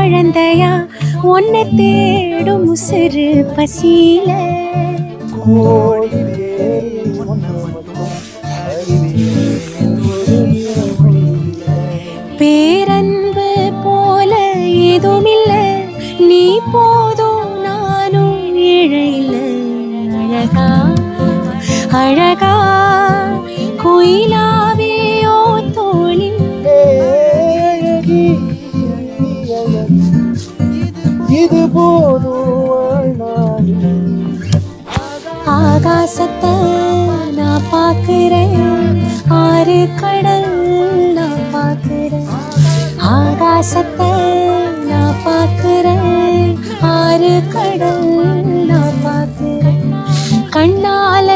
குழந்தையா உன்னை தேடும் உசுறு பசியில பேரன்பு போல ஏதுமில்ல நீ போதும் நானும் இழையில அழகா அழகா குயிலாவியோ தோழி இது போதும் ஆகாசத்தை நான் பார்க்கிறேன் ஆறு கடல் நான் பார்க்கிறேன் ஆகாசத்தை நான் பார்க்கிறேன் ஆறு கடல் நான் பார்க்கிறேன் கண்ணால